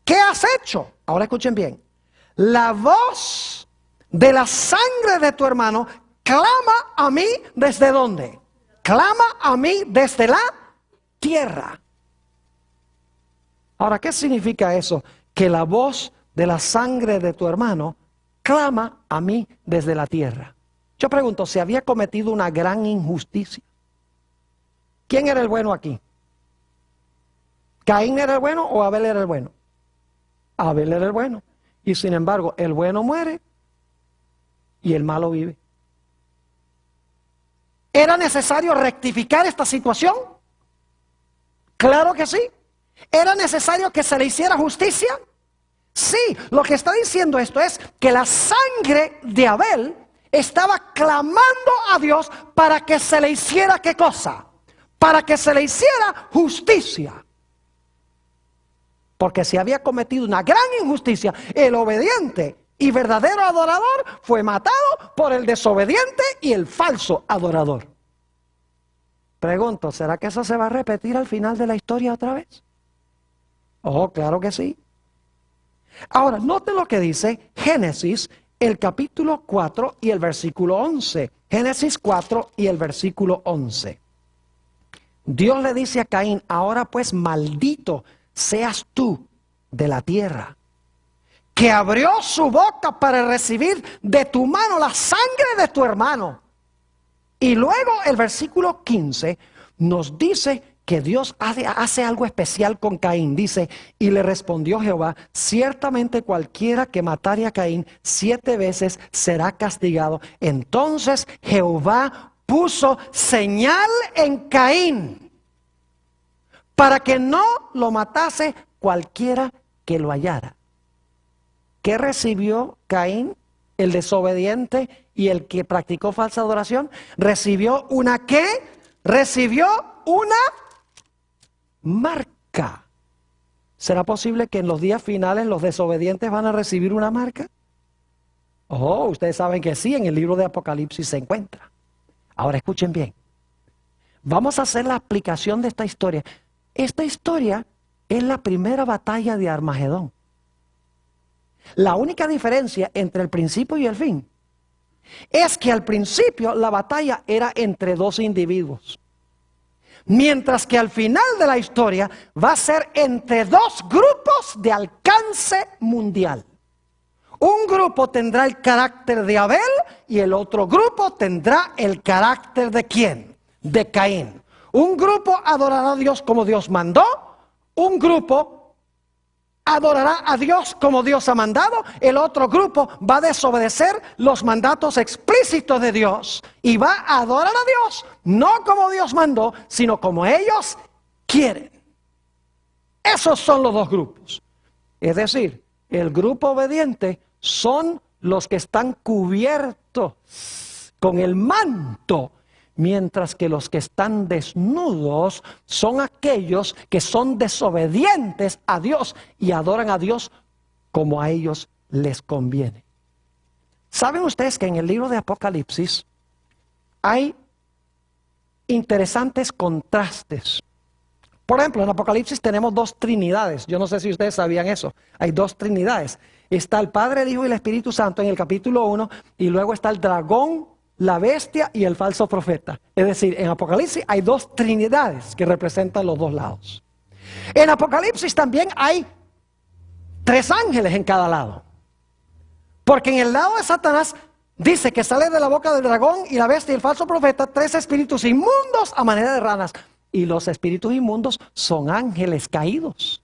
¿qué has hecho? Ahora escuchen bien. La voz de la sangre de tu hermano clama a mí ¿desde dónde? Clama a mí desde la tierra. Ahora, ¿qué significa eso? Que la voz de la sangre de tu hermano clama a mí desde la tierra. Yo pregunto, ¿se había cometido una gran injusticia? ¿Quién era el bueno aquí? ¿Caín era el bueno o Abel era el bueno? Abel era el bueno. Y sin embargo, el bueno muere y el malo vive. ¿Era necesario rectificar esta situación? Claro que sí. ¿Era necesario que se le hiciera justicia? Sí, lo que está diciendo esto es que la sangre de Abel estaba clamando a Dios para que se le hiciera ¿qué cosa? Para que se le hiciera justicia. Porque si había cometido una gran injusticia, el obediente y verdadero adorador fue matado por el desobediente y el falso adorador. Pregunto, ¿será que eso se va a repetir al final de la historia otra vez? Oh, claro que sí. Ahora, note lo que dice Génesis, el capítulo 4 y el versículo 11. Génesis 4 y el versículo 11. Dios le dice a Caín, ahora pues maldito seas tú de la tierra, que abrió su boca para recibir de tu mano la sangre de tu hermano. Y luego el versículo 15 nos dice que Dios hace algo especial con Caín. Dice, y le respondió Jehová, ciertamente cualquiera que matare a Caín 7 veces será castigado. Entonces Jehová puso señal en Caín para que no lo matase cualquiera que lo hallara. ¿Qué recibió Caín, el desobediente y el que practicó falsa adoración? Recibió una ¿qué? Recibió una marca. ¿Será posible que en los días finales los desobedientes van a recibir una marca? Oh, ustedes saben que sí, en el libro de Apocalipsis se encuentra. Ahora escuchen bien. Vamos a hacer la aplicación de esta historia. Esta historia es la primera batalla de Armagedón. La única diferencia entre el principio y el fin es que al principio la batalla era entre 2 individuos. Mientras que al final de la historia va a ser entre 2 grupos de alcance mundial. Un grupo tendrá el carácter de Abel y el otro grupo tendrá el carácter de ¿quién? De Caín. Un grupo adorará a Dios como Dios mandó, un grupo adorará a Dios como Dios ha mandado, el otro grupo va a desobedecer los mandatos explícitos de Dios y va a adorar a Dios, no como Dios mandó, sino como ellos quieren. Esos son los 2 grupos. Es decir, el grupo obediente son los que están cubiertos con el manto, mientras que los que están desnudos son aquellos que son desobedientes a Dios y adoran a Dios como a ellos les conviene. ¿Saben ustedes que en el libro de Apocalipsis hay interesantes contrastes? Por ejemplo, en Apocalipsis tenemos 2 trinidades. Yo no sé si ustedes sabían eso. Hay 2 trinidades. Está el Padre, el Hijo y el Espíritu Santo en el capítulo 1 y luego está el dragón, la bestia y el falso profeta. Es decir, en Apocalipsis hay 2 trinidades que representan los 2 lados. En Apocalipsis también hay 3 ángeles en cada lado. Porque en el lado de Satanás dice que sale de la boca del dragón y la bestia y el falso profeta 3 espíritus inmundos a manera de ranas. Y los espíritus inmundos son ángeles caídos.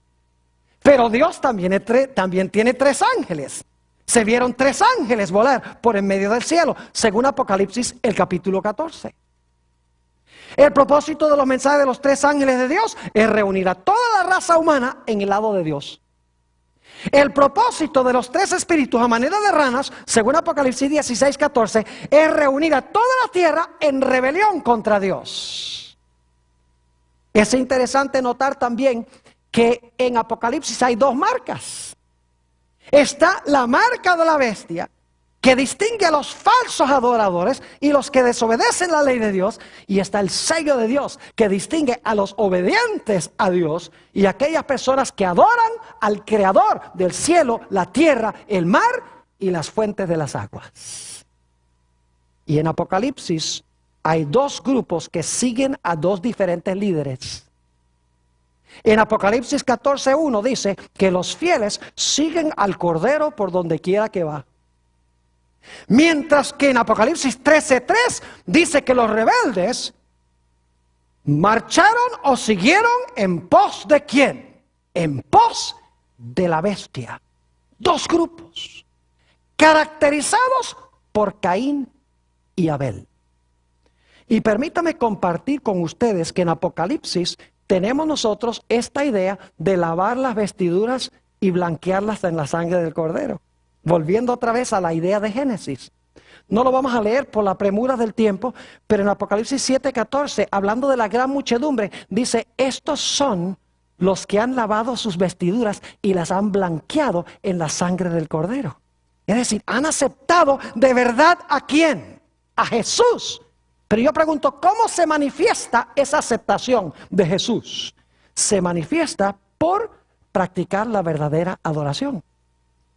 Pero Dios también tiene 3 ángeles. Se vieron 3 ángeles volar por en medio del cielo, según Apocalipsis el capítulo 14. El propósito de los mensajes de los 3 ángeles de Dios es reunir a toda la raza humana en el lado de Dios. El propósito de los 3 espíritus a manera de ranas, según Apocalipsis 16, 14, es reunir a toda la tierra en rebelión contra Dios. Es interesante notar también que en Apocalipsis hay 2 marcas. Está la marca de la bestia, que distingue a los falsos adoradores y los que desobedecen la ley de Dios. Y está el sello de Dios, que distingue a los obedientes a Dios y a aquellas personas que adoran al Creador del cielo, la tierra, el mar y las fuentes de las aguas. Y en Apocalipsis hay 2 grupos que siguen a 2 diferentes líderes. En Apocalipsis 14:1 dice que los fieles siguen al Cordero por donde quiera que va. Mientras que en Apocalipsis 13:3 dice que los rebeldes marcharon o siguieron en pos de ¿quién? En pos de la bestia. 2 grupos caracterizados por Caín y Abel. Y permítame compartir con ustedes que en Apocalipsis tenemos nosotros esta idea de lavar las vestiduras y blanquearlas en la sangre del Cordero. Volviendo otra vez a la idea de Génesis. No lo vamos a leer por la premura del tiempo, pero en Apocalipsis 7:14, hablando de la gran muchedumbre, dice, estos son los que han lavado sus vestiduras y las han blanqueado en la sangre del Cordero. Es decir, han aceptado de verdad ¿a quién? A Jesús. Pero yo pregunto, ¿cómo se manifiesta esa aceptación de Jesús? Se manifiesta por practicar la verdadera adoración.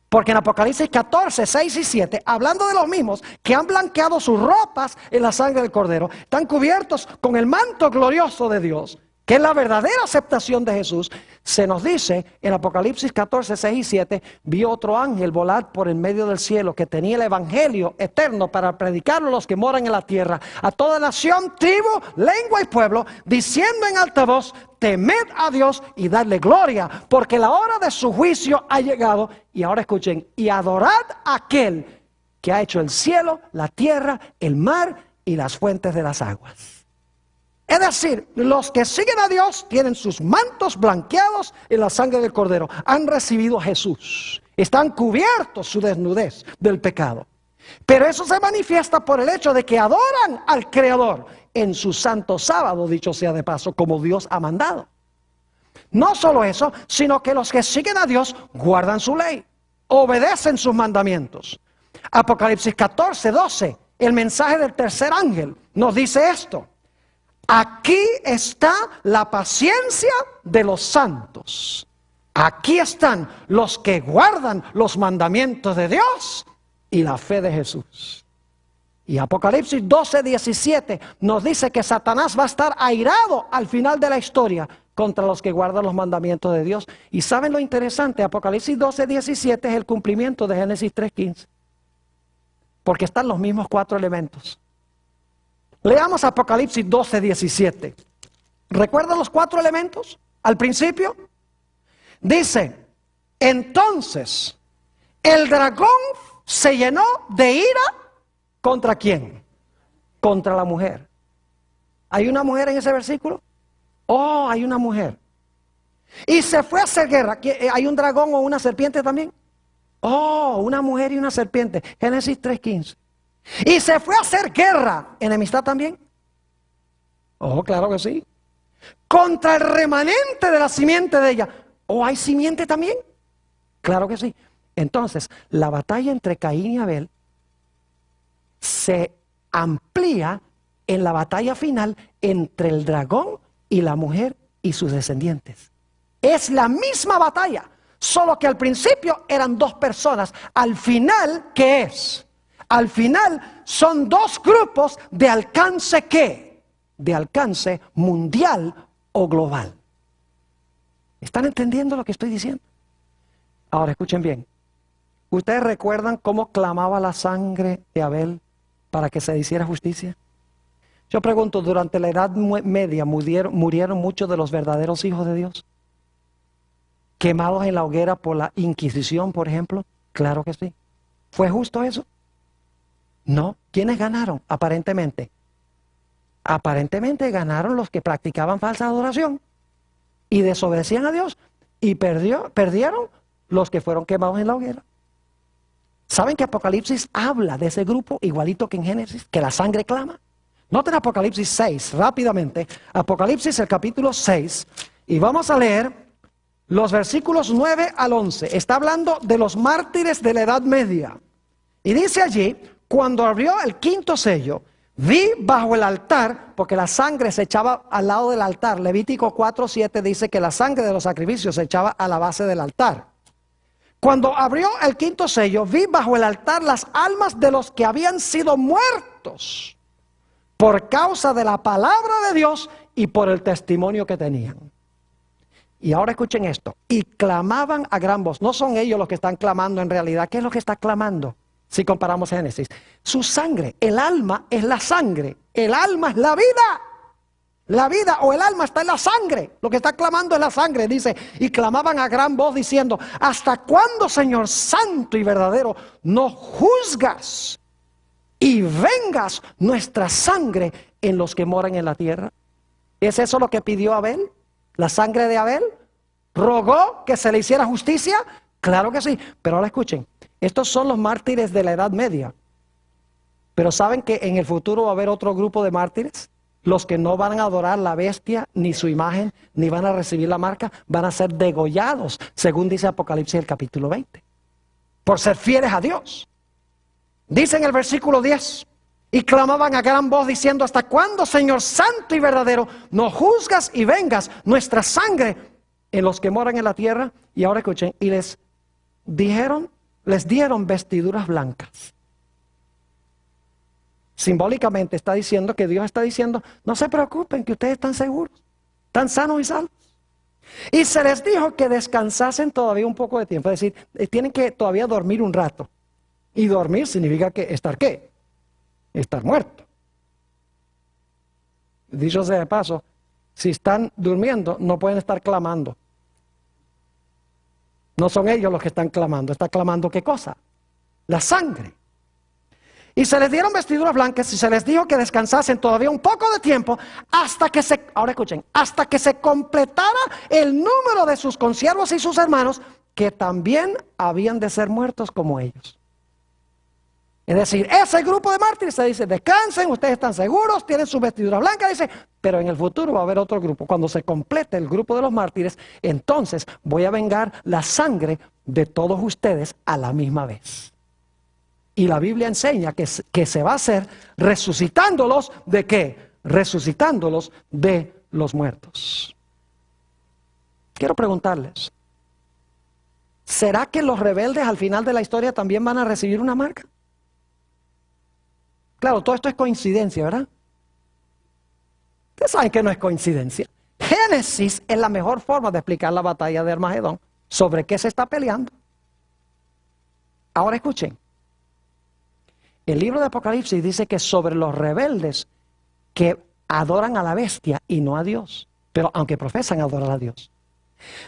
Porque en Apocalipsis 14, 6 y 7, hablando de los mismos que han blanqueado sus ropas en la sangre del Cordero, están cubiertos con el manto glorioso de Dios, que es la verdadera aceptación de Jesús, se nos dice en Apocalipsis 14, 6 y 7, vio otro ángel volar por en medio del cielo que tenía el evangelio eterno para predicarlo a los que moran en la tierra, a toda nación, tribu, lengua y pueblo, diciendo en alta voz, temed a Dios y dadle gloria, porque la hora de su juicio ha llegado. Y ahora escuchen, y adorad a aquel que ha hecho el cielo, la tierra, el mar y las fuentes de las aguas. Es decir, los que siguen a Dios tienen sus mantos blanqueados en la sangre del Cordero. Han recibido a Jesús. Están cubiertos su desnudez del pecado. Pero eso se manifiesta por el hecho de que adoran al Creador en su santo sábado, dicho sea de paso, como Dios ha mandado. No solo eso, sino que los que siguen a Dios guardan su ley, obedecen sus mandamientos. Apocalipsis 14, 12, el mensaje del tercer ángel nos dice esto. Aquí está la paciencia de los santos. Aquí están los que guardan los mandamientos de Dios y la fe de Jesús. Y Apocalipsis 12, 17 nos dice que Satanás va a estar airado al final de la historia contra los que guardan los mandamientos de Dios. Y ¿saben lo interesante? Apocalipsis 12, 17 es el cumplimiento de Génesis 3, 15. Porque están los mismos 4 elementos. Leamos Apocalipsis 12, 17. ¿Recuerdan los 4 elementos al principio? Dice, entonces el dragón se llenó de ira ¿contra quién? Contra la mujer. ¿Hay una mujer en ese versículo? Oh, hay una mujer. Y se fue a hacer guerra. ¿Hay un dragón o una serpiente también? Oh, una mujer y una serpiente. Génesis 3:15. Y se fue a hacer guerra. ¿Enemistad también? Oh, claro que sí. Contra el remanente de la simiente de ella. ¿Oh, hay simiente también? Claro que sí. Entonces, la batalla entre Caín y Abel se amplía en la batalla final entre el dragón y la mujer y sus descendientes. Es la misma batalla, solo que al principio eran 2 personas. Al final, ¿qué es? Al final son 2 grupos de alcance ¿qué? De alcance mundial o global. ¿Están entendiendo lo que estoy diciendo? Ahora escuchen bien. ¿Ustedes recuerdan cómo clamaba la sangre de Abel para que se hiciera justicia? Yo pregunto, ¿durante la Edad Media murieron muchos de los verdaderos hijos de Dios? ¿Quemados en la hoguera por la Inquisición, por ejemplo? Claro que sí. ¿Fue justo eso? No. ¿Quiénes ganaron? Aparentemente. Aparentemente ganaron los que practicaban falsa adoración y desobedecían a Dios. Y perdieron los que fueron quemados en la hoguera. ¿Saben que Apocalipsis habla de ese grupo igualito que en Génesis? Que la sangre clama. Noten Apocalipsis 6, rápidamente. Apocalipsis, el capítulo 6. Y vamos a leer los versículos 9 al 11. Está hablando de los mártires de la Edad Media. Y dice allí, cuando abrió el quinto sello, vi bajo el altar, porque la sangre se echaba al lado del altar. Levítico 4:7 dice que la sangre de los sacrificios se echaba a la base del altar. Cuando abrió el quinto sello, vi bajo el altar las almas de los que habían sido muertos por causa de la palabra de Dios y por el testimonio que tenían. Y ahora escuchen esto. Y clamaban a gran voz. No son ellos los que están clamando en realidad. ¿Qué es lo que está clamando? Si comparamos Génesis. Su sangre. El alma es la sangre. El alma es la vida. La vida o el alma está en la sangre. Lo que está clamando es la sangre. Dice, y clamaban a gran voz diciendo, ¿hasta cuándo, Señor santo y verdadero, no juzgas y vengas nuestra sangre en los que moran en la tierra? ¿Es eso lo que pidió Abel? ¿La sangre de Abel? ¿Rogó que se le hiciera justicia? Claro que sí. Pero ahora escuchen, estos son los mártires de la Edad Media. Pero ¿saben que en el futuro va a haber otro grupo de mártires? Los que no van a adorar la bestia, ni su imagen, ni van a recibir la marca, van a ser degollados, según dice Apocalipsis el capítulo 20, por ser fieles a Dios. Dice en el versículo 10, y clamaban a gran voz diciendo, ¿hasta cuándo, Señor santo y verdadero, no juzgas y vengas nuestra sangre en los que moran en la tierra? Y ahora escuchen, y les dieron vestiduras blancas. Simbólicamente está diciendo que Dios está diciendo, no se preocupen, que ustedes están seguros, están sanos y salvos. Y se les dijo que descansasen todavía un poco de tiempo, es decir, tienen que todavía dormir un rato. Y dormir significa que estar ¿qué? Estar muerto. Dicho sea de paso, si están durmiendo no pueden estar clamando. No son ellos los que están clamando, ¿está clamando qué cosa? La sangre. Y se les dieron vestiduras blancas y se les dijo que descansasen todavía un poco de tiempo hasta que ahora escuchen, hasta que se completara el número de sus consiervos y sus hermanos que también habían de ser muertos como ellos. Es decir, ese grupo de mártires se dice, descansen, ustedes están seguros, tienen sus vestiduras blancas, dice, pero en el futuro va a haber otro grupo. Cuando se complete el grupo de los mártires, entonces voy a vengar la sangre de todos ustedes a la misma vez. Y la Biblia enseña que se va a hacer resucitándolos ¿de qué? Resucitándolos de los muertos. Quiero preguntarles, ¿será que los rebeldes al final de la historia también van a recibir una marca? Claro, todo esto es coincidencia, ¿verdad? Ustedes saben que no es coincidencia. Génesis es la mejor forma de explicar la batalla de Armagedón. ¿Sobre qué se está peleando? Ahora escuchen. El libro de Apocalipsis dice que sobre los rebeldes que adoran a la bestia y no a Dios, pero aunque profesan adorar a Dios.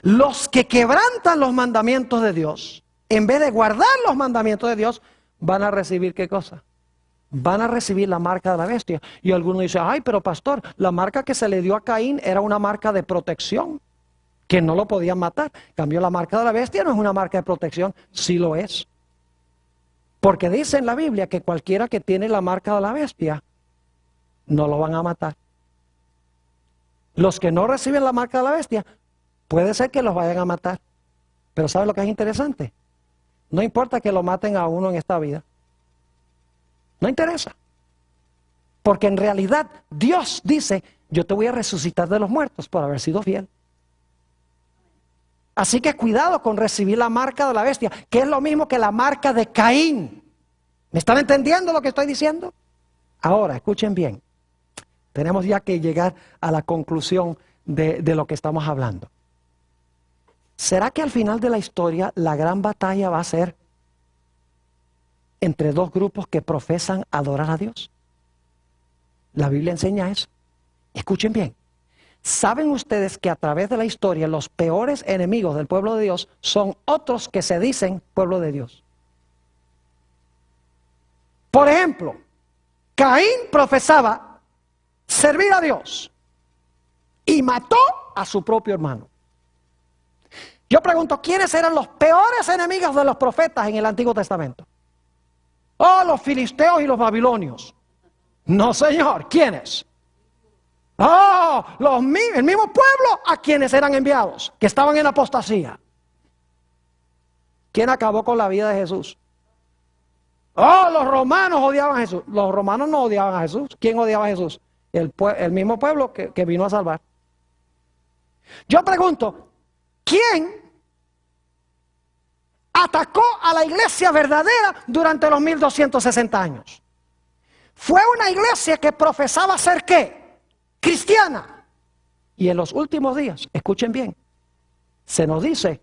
Los que quebrantan los mandamientos de Dios, en vez de guardar los mandamientos de Dios, van a recibir ¿qué cosa? Van a recibir la marca de la bestia. Y algunos dicen, ay, pero pastor, la marca que se le dio a Caín era una marca de protección, que no lo podían matar. En cambio, la marca de la bestia no es una marca de protección, sí lo es. Porque dice en la Biblia que cualquiera que tiene la marca de la bestia, no lo van a matar. Los que no reciben la marca de la bestia, puede ser que los vayan a matar. Pero ¿sabe lo que es interesante? No importa que lo maten a uno en esta vida. No interesa. Porque en realidad Dios dice, yo te voy a resucitar de los muertos por haber sido fiel. Así que cuidado con recibir la marca de la bestia, que es lo mismo que la marca de Caín. ¿Me están entendiendo lo que estoy diciendo? Ahora, escuchen bien. Tenemos ya que llegar a la conclusión de lo que estamos hablando. ¿Será que al final de la historia la gran batalla va a ser entre dos grupos que profesan adorar a Dios? La Biblia enseña eso. Escuchen bien. ¿Saben ustedes que a través de la historia los peores enemigos del pueblo de Dios son otros que se dicen pueblo de Dios? Por ejemplo, Caín profesaba servir a Dios y mató a su propio hermano. Yo pregunto, ¿quiénes eran los peores enemigos de los profetas en el Antiguo Testamento? Oh, los filisteos y los babilonios. No, señor, ¿quiénes? Oh, el mismo pueblo a quienes eran enviados, que estaban en apostasía. ¿Quién acabó con la vida de Jesús? Oh, los romanos odiaban a Jesús. Los romanos no odiaban a Jesús. ¿Quién odiaba a Jesús? El mismo pueblo que vino a salvar. Yo pregunto, ¿quién atacó a la iglesia verdadera durante los 1260 años? Fue una iglesia que profesaba ser ¿qué? Cristiana. Y en los últimos días, escuchen bien, se nos dice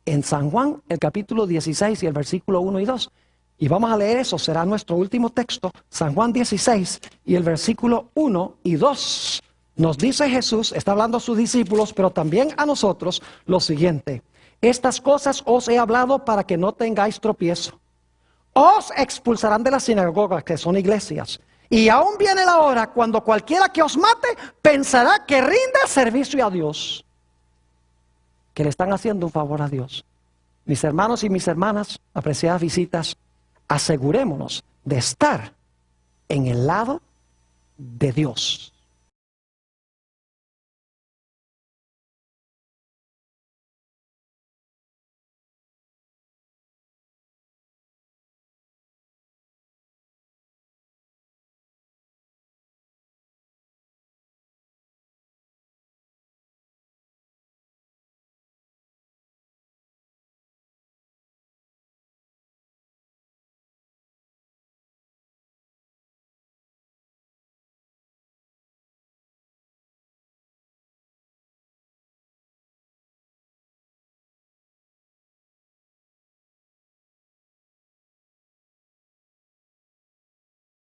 en San Juan, el capítulo 16 y el versículo 1 y 2, y vamos a leer eso, será nuestro último texto, San Juan 16 y el versículo 1 y 2. Nos dice Jesús, está hablando a sus discípulos, pero también a nosotros, lo siguiente: estas cosas os he hablado para que no tengáis tropiezo. Os expulsarán de las sinagogas, que son iglesias, y aún viene la hora cuando cualquiera que os mate pensará que rinde servicio a Dios, que le están haciendo un favor a Dios. Mis hermanos y mis hermanas, apreciadas visitas, asegurémonos de estar en el lado de Dios.